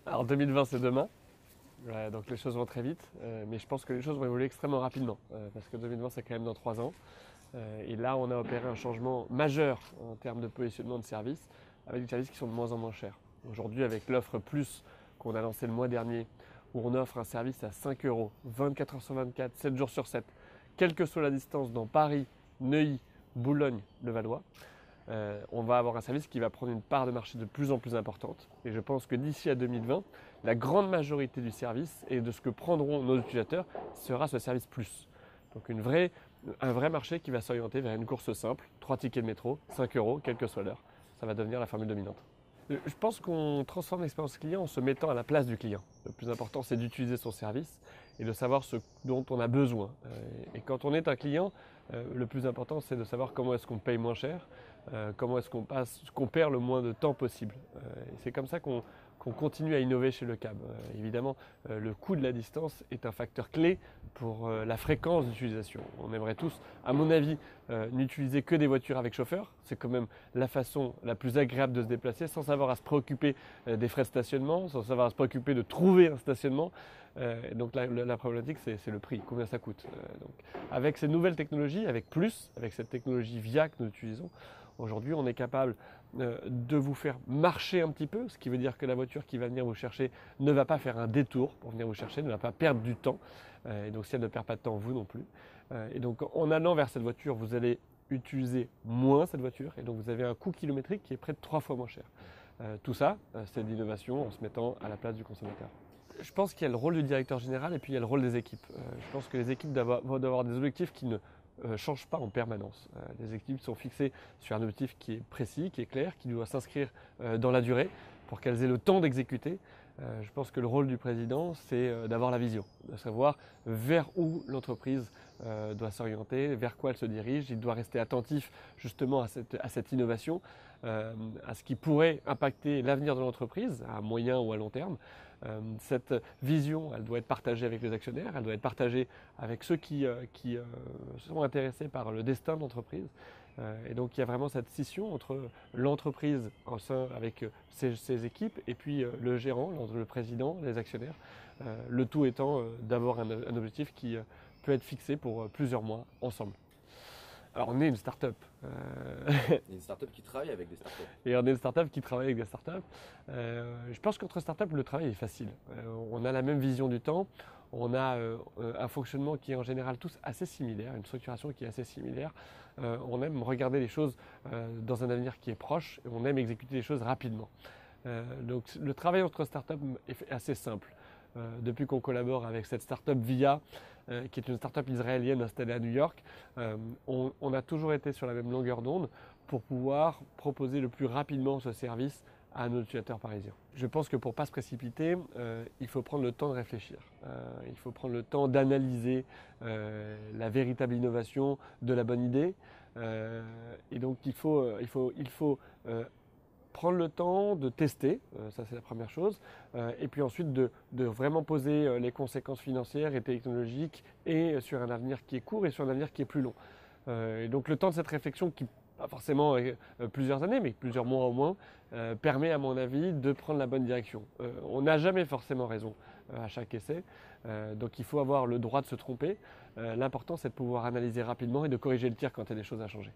Alors 2020 c'est demain, donc les choses vont très vite, mais je pense que les choses vont évoluer extrêmement rapidement, parce que 2020 c'est quand même dans 3 ans, et là on a opéré un changement majeur en termes de positionnement de services, avec des services qui sont de moins en moins chers. Aujourd'hui avec l'offre plus qu'on a lancé le mois dernier, où on offre un service à 5 euros, 24 heures sur 24, 7 jours sur 7, quelle que soit la distance dans Paris, Neuilly, Boulogne, Levallois, on va avoir un service qui va prendre une part de marché de plus en plus importante. Et je pense que d'ici à 2020, la grande majorité du service et de ce que prendront nos utilisateurs sera ce service plus. Donc un vrai marché qui va s'orienter vers une course simple, 3 tickets de métro, 5 euros, quelle que soit l'heure. Ça va devenir la formule dominante. Je pense qu'on transforme l'expérience client en se mettant à la place du client. Le plus important, c'est d'utiliser son service et de savoir ce dont on a besoin. Et quand on est un client, le plus important, c'est de savoir comment est-ce qu'on paye moins cher, comment est-ce qu'on perd le moins de temps possible. Et c'est comme ça qu'on continue à innover chez Le Cab. Évidemment, le coût de la distance est un facteur clé pour la fréquence d'utilisation. On aimerait tous, à mon avis, n'utiliser que des voitures avec chauffeur. C'est quand même la façon la plus agréable de se déplacer sans avoir à se préoccuper des frais de stationnement, sans avoir à se préoccuper de trouver un stationnement. Donc la problématique, c'est le prix, combien ça coûte. Donc, avec ces nouvelles technologies, avec cette technologie VIA que nous utilisons, aujourd'hui, on est capable de vous faire marcher un petit peu, ce qui veut dire que la voiture qui va venir vous chercher ne va pas faire un détour pour venir vous chercher, ne va pas perdre du temps. Et donc si elle ne perd pas de temps, vous non plus. Et donc en allant vers cette voiture, vous allez utiliser moins cette voiture et donc vous avez un coût kilométrique qui est près de 3 fois moins cher. Tout ça, c'est de l'innovation en se mettant à la place du consommateur. Je pense qu'il y a le rôle du directeur général et puis il y a le rôle des équipes. Je pense que les équipes doivent avoir des objectifs qui ne changent pas en permanence. Les équipes sont fixées sur un objectif qui est précis, qui est clair, qui doit s'inscrire dans la durée pour qu'elles aient le temps d'exécuter. Je pense que le rôle du président, c'est d'avoir la vision, de savoir vers où l'entreprise doit s'orienter, vers quoi elle se dirige. Il doit rester attentif justement à cette innovation, à ce qui pourrait impacter l'avenir de l'entreprise à moyen ou à long terme. Cette vision, elle doit être partagée avec les actionnaires, elle doit être partagée avec ceux qui sont intéressés par le destin de l'entreprise. Et donc il y a vraiment cette scission entre l'entreprise avec ses équipes et puis le gérant, le président, les actionnaires. Le tout étant d'avoir un objectif qui peut être fixé pour plusieurs mois ensemble. Alors on est une start-up. Une start-up qui travaille avec des start-up. Et on est une start-up qui travaille avec des start-up. Je pense qu'entre start-up, le travail est facile. On a la même vision du temps. On a un fonctionnement qui est en général tous assez similaire, une structuration qui est assez similaire. On aime regarder les choses dans un avenir qui est proche et on aime exécuter les choses rapidement. Donc le travail entre start-up est assez simple. Depuis qu'on collabore avec cette start-up VIA, qui est une start-up israélienne installée à New York, on a toujours été sur la même longueur d'onde pour pouvoir proposer le plus rapidement ce service à nos utilisateurs parisiens. Je pense que pour ne pas se précipiter, il faut prendre le temps de réfléchir. Il faut prendre le temps d'analyser la véritable innovation de la bonne idée. Et donc il faut prendre le temps de tester, ça c'est la première chose, et puis ensuite de vraiment poser les conséquences financières et technologiques et sur un avenir qui est court et sur un avenir qui est plus long. Et donc le temps de cette réflexion qui pas forcément plusieurs années, mais plusieurs mois au moins, permet à mon avis de prendre la bonne direction. On n'a jamais forcément raison à chaque essai, donc il faut avoir le droit de se tromper. L'important c'est de pouvoir analyser rapidement et de corriger le tir quand il y a des choses à changer.